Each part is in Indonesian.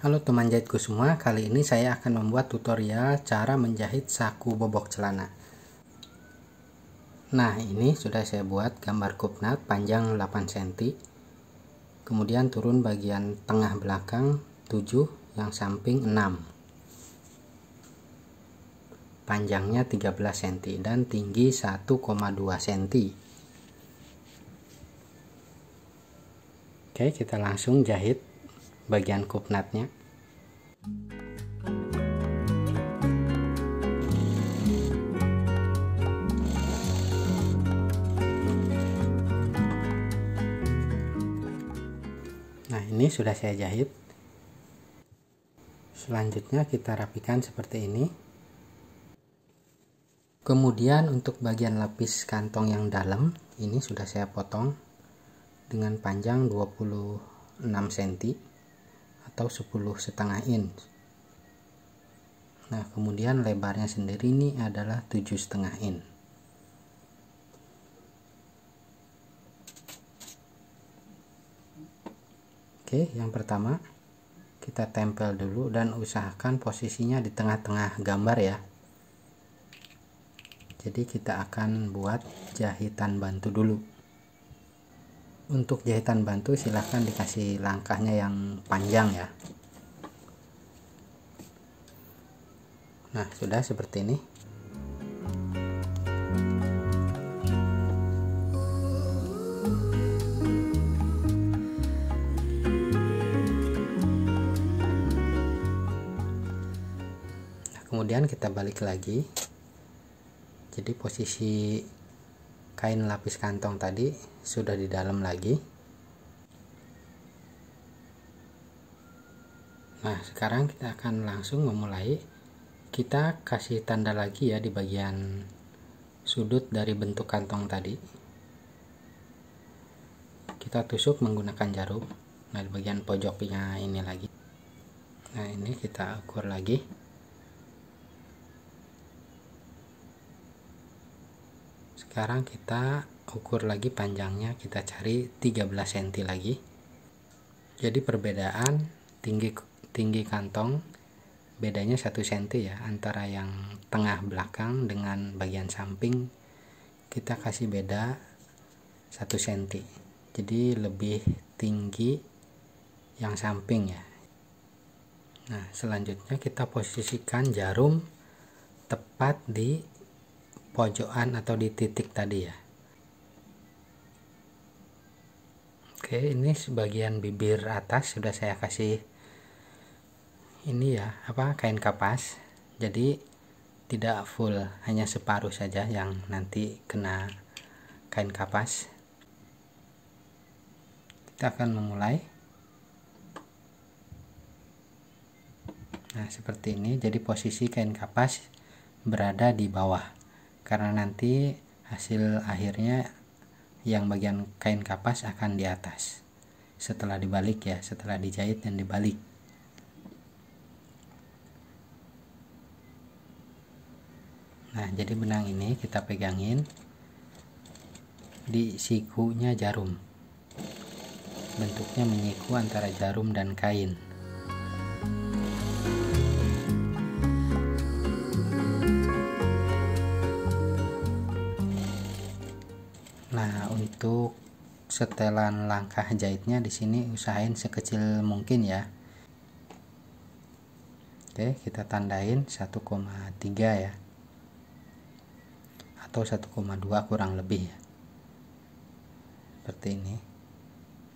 Halo teman jahitku semua, kali ini saya akan membuat tutorial cara menjahit saku bobok celana. Nah, ini sudah saya buat gambar kupnat panjang 8 cm. Kemudian turun bagian tengah belakang 7, yang samping 6. Panjangnya 13 cm dan tinggi 1,2 cm. Oke, kita langsung jahit bagian kupnatnya. Nah, ini sudah saya jahit. Selanjutnya kita rapikan seperti ini. Kemudian untuk bagian lapis kantong yang dalam, ini sudah saya potong dengan panjang 26 cm atau 10,5 inch. Nah, kemudian lebarnya sendiri ini adalah 7,5 inch. Oke, yang pertama kita tempel dulu dan usahakan posisinya di tengah-tengah gambar ya. Jadi kita akan buat jahitan bantu dulu. Untuk jahitan bantu silahkan dikasih langkahnya yang panjang ya. Nah, sudah seperti ini. Nah, kemudian kita balik lagi. Jadi posisi kain lapis kantong tadi sudah di dalam lagi. Nah, sekarang kita akan langsung memulai. Kita kasih tanda lagi ya di bagian sudut dari bentuk kantong tadi. Kita tusuk menggunakan jarum. Nah, di bagian pojoknya ini lagi. Nah, ini kita ukur lagi. Sekarang kita ukur lagi panjangnya, kita cari 13 cm lagi. Jadi perbedaan tinggi kantong bedanya 1 cm ya, antara yang tengah belakang dengan bagian samping kita kasih beda 1 cm. Jadi lebih tinggi yang samping ya. Nah, selanjutnya kita posisikan jarum tepat di pojokan atau di titik tadi ya. Oke, ini sebagian bibir atas sudah saya kasih ini ya, kain kapas. Jadi tidak full, hanya separuh saja yang nanti kena kain kapas. Kita akan memulai. Nah, seperti ini. Jadi posisi kain kapas berada di bawah. Karena nanti hasil akhirnya yang bagian kain kapas akan di atas setelah dibalik ya, setelah dijahit dan dibalik. Nah, jadi benang ini kita pegangin di sikunya jarum. Bentuknya menyiku antara jarum dan kain. Nah, untuk setelan langkah jahitnya di sini usahain sekecil mungkin ya. Oke, kita tandain 1,3 ya. Atau 1,2 kurang lebih ya. Seperti ini.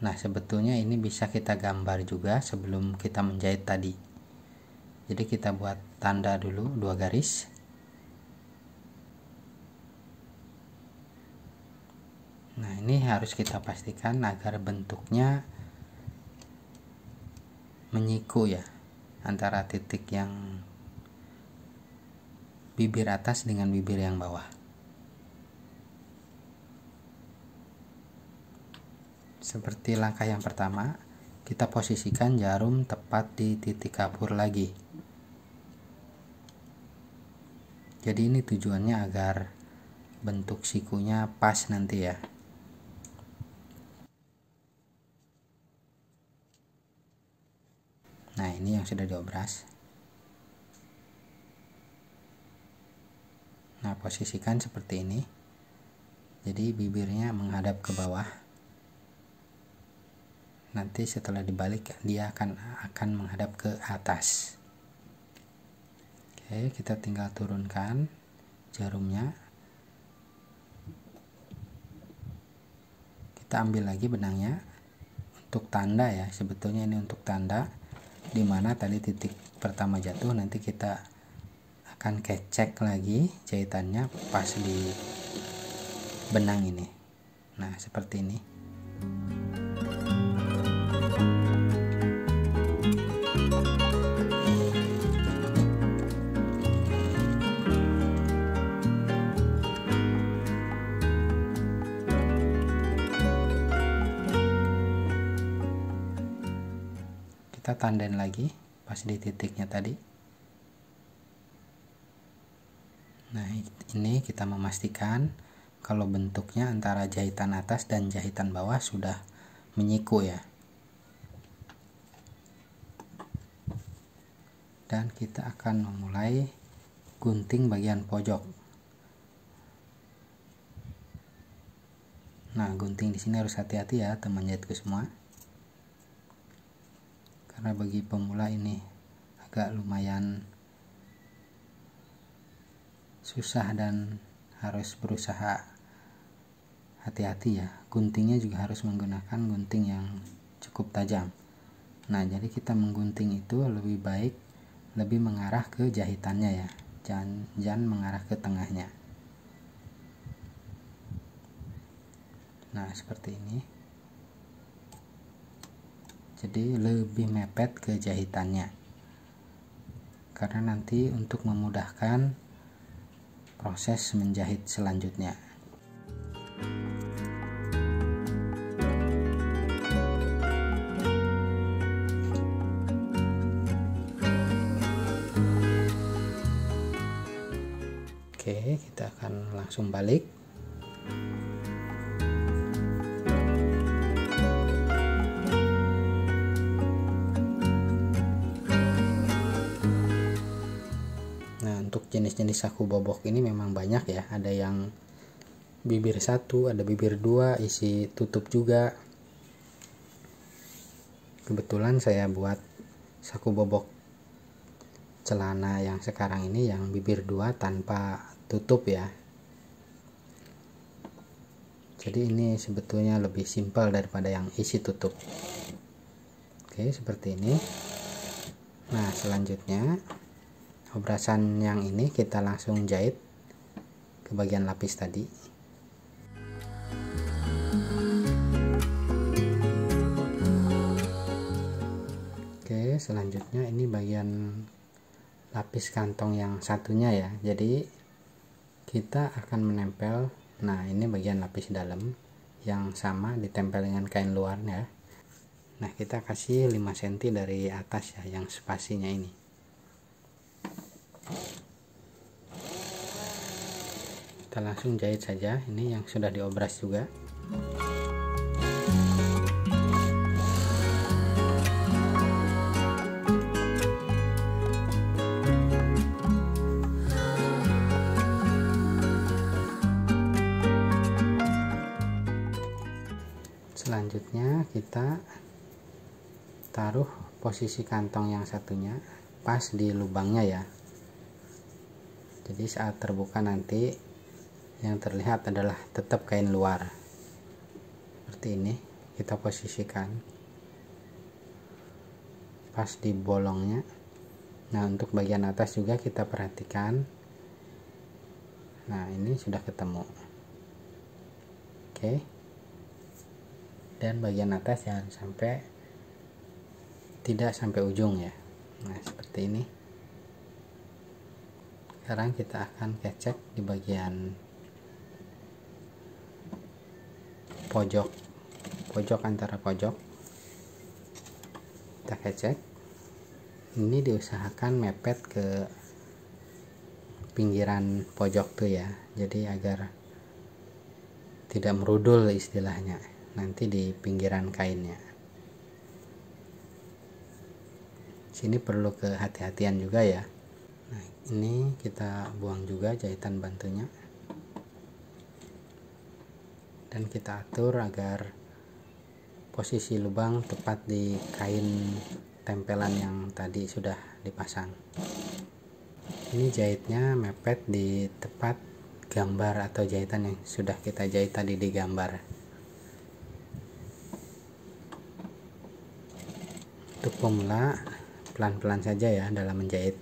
Nah, sebetulnya ini bisa kita gambar juga sebelum kita menjahit tadi. Jadi kita buat tanda dulu 2 garis. Nah, ini harus kita pastikan agar bentuknya menyiku ya, antara titik yang bibir atas dengan bibir yang bawah. Seperti langkah yang pertama, kita posisikan jarum tepat di titik kapur lagi. Jadi ini tujuannya agar bentuk sikunya pas nanti ya. Nah, ini yang sudah diobras. Nah, posisikan seperti ini. Jadi bibirnya menghadap ke bawah. Nanti setelah dibalik dia akan menghadap ke atas. Oke, kita tinggal turunkan jarumnya. Kita ambil lagi benangnya untuk tanda ya. Sebetulnya ini untuk tanda dimana tadi titik pertama jatuh. Nanti kita akan kecek lagi jahitannya pas di benang ini. Nah, seperti ini. Kita tandain lagi pas di titiknya tadi. Nah, ini kita memastikan kalau bentuknya antara jahitan atas dan jahitan bawah sudah menyiku ya. Dan kita akan memulai gunting bagian pojok. Nah, gunting di sini harus hati-hati ya teman jahitku semua. Karena bagi pemula ini agak lumayan susah dan harus berusaha hati-hati ya. Guntingnya juga harus menggunakan gunting yang cukup tajam. Nah, jadi kita menggunting itu lebih baik lebih mengarah ke jahitannya ya. Jangan mengarah ke tengahnya. Nah, seperti ini. Jadi lebih mepet ke jahitannya. Karena nanti untuk memudahkan proses menjahit selanjutnya. Oke, kita akan langsung balik. Untuk jenis-jenis saku bobok ini memang banyak ya. Ada yang bibir 1, ada bibir 2, isi tutup juga. Kebetulan saya buat saku bobok celana yang sekarang ini yang bibir 2 tanpa tutup ya. Jadi ini sebetulnya lebih simpel daripada yang isi tutup. Oke, seperti ini. Nah, selanjutnya obrasan yang ini kita langsung jahit ke bagian lapis tadi. Oke, selanjutnya ini bagian lapis kantong yang satunya ya. Jadi kita akan menempel. Nah, ini bagian lapis dalam yang sama ditempel dengan kain luarnya. Nah, kita kasih 5 cm dari atas ya, yang spasinya ini. Kita langsung jahit saja. Ini yang sudah diobras juga. Selanjutnya kita taruh posisi kantong yang satunya pas di lubangnya ya. Jadi saat terbuka nanti yang terlihat adalah tetap kain luar. Seperti ini kita posisikan pas di bolongnya. Nah, untuk bagian atas juga kita perhatikan. Nah, ini sudah ketemu. Oke. Dan bagian atas jangan sampai tidak sampai ujung ya. Nah, seperti ini. Sekarang kita akan kecek di bagian pojok antara pojok. Kita kecek. Ini diusahakan mepet ke pinggiran pojok tuh ya. Jadi agar tidak merudul istilahnya nanti di pinggiran kainnya. Sini perlu kehati-hatian juga ya. Nah, ini kita buang juga jahitan bantunya, dan kita atur agar posisi lubang tepat di kain tempelan yang tadi sudah dipasang. Ini jahitnya mepet di tepat gambar atau jahitan yang sudah kita jahit tadi di gambar. Untuk pemula, pelan-pelan saja ya dalam menjahit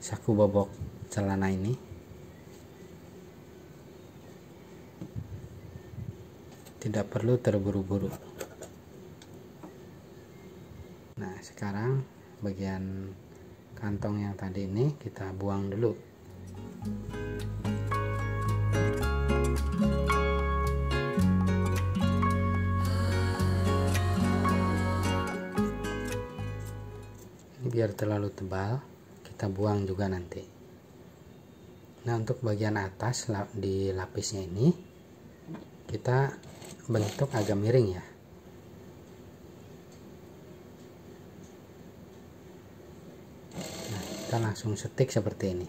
saku bobok celana ini. Tidak perlu terburu-buru. Nah, sekarang bagian kantong yang tadi ini kita buang dulu. Ini biar terlalu tebal, kita buang juga nanti. Nah, untuk bagian atas di lapisnya ini kita bentuk agak miring ya. Nah, kita langsung setik seperti ini.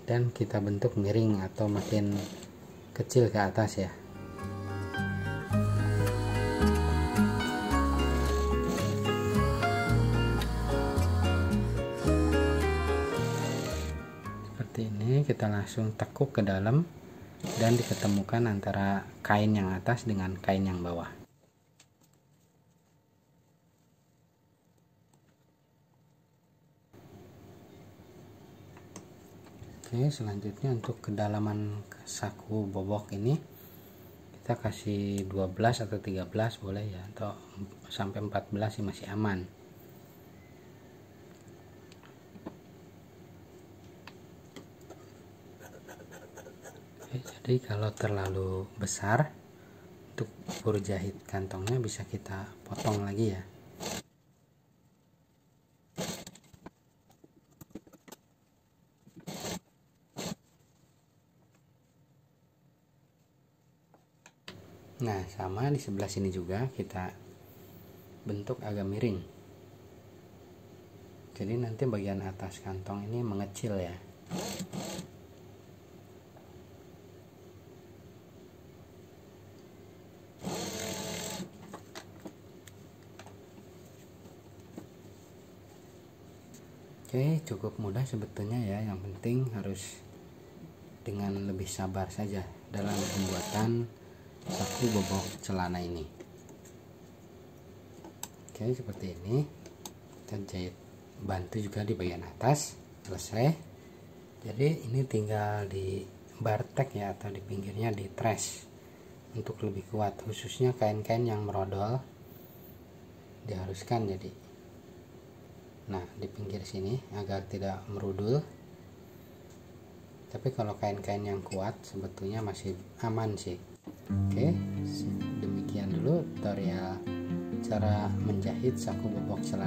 Dan kita bentuk miring atau makin kecil ke atas ya. Seperti ini, kita langsung tekuk ke dalam dan diketemukan antara kain yang atas dengan kain yang bawah. Oke, selanjutnya untuk kedalaman saku bobok ini kita kasih 12 atau 13 boleh ya, atau sampai 14 sih masih aman. Oke, jadi kalau terlalu besar untuk ukur jahit kantongnya bisa kita potong lagi ya. Nah, sama di sebelah sini juga kita bentuk agak miring. Jadi nanti bagian atas kantong ini mengecil ya. Oke, cukup mudah sebetulnya ya. Yang penting harus dengan lebih sabar saja dalam pembuatan saku bobok celana ini. Oke, seperti ini. Kita jahit bantu juga di bagian atas. Selesai. Jadi ini tinggal di bartek ya, atau di pinggirnya di tres untuk lebih kuat, khususnya kain-kain yang merodol diharuskan. Jadi nah, di pinggir sini agar tidak merudul. Tapi kalau kain-kain yang kuat sebetulnya masih aman sih. Oke, demikian dulu tutorial cara menjahit saku bobok celana.